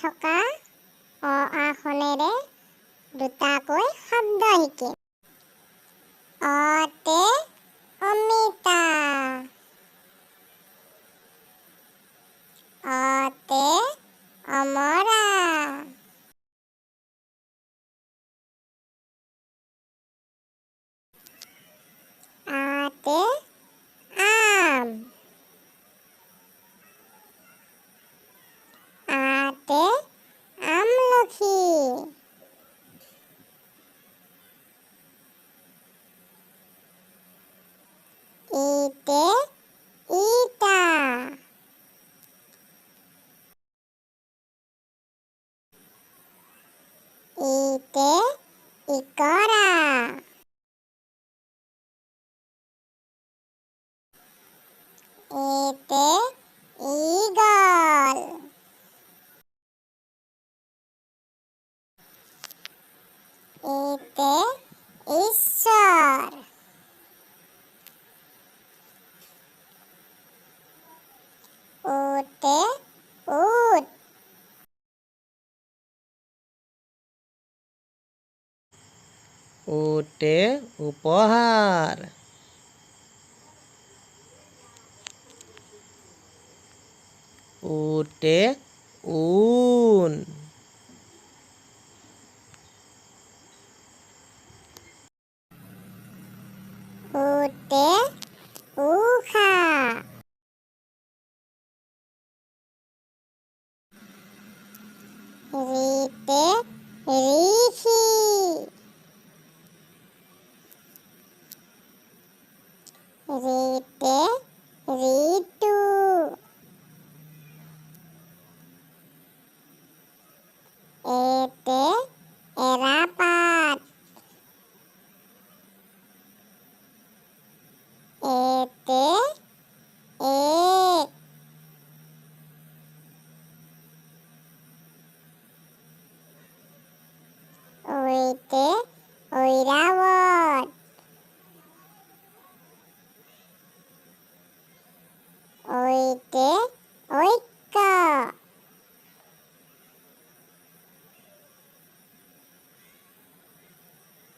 থকা অ আখনেৰে দুটাকৈ শব্দ শিকিম। অতে অমিতা, অতে অমৰা, আতে আম, আতে আমলখি, ইতে ইটা, ইতে ইকৰা, এতে ঈগল, এতে ঈশ্বৰ, ওতে উট, ওতে উপহাৰ, ওতে ঊণ, ওতে উষা, ঋতে ঋষি, ঋতে ঋতু, এতে এৰাপাত, এতে এক, ঐতে ঐৰাৱত, ঐতে ঐক্য,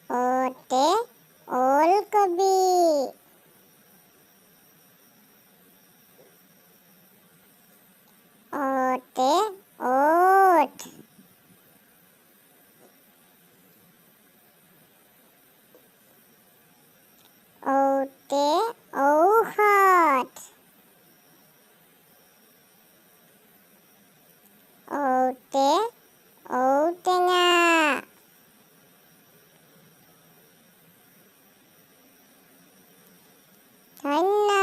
ওতে ওলকবি, ওতে ওট, ঔতে ঔষধ, ঔতে ঔটেঙা, ধন্যবাদ।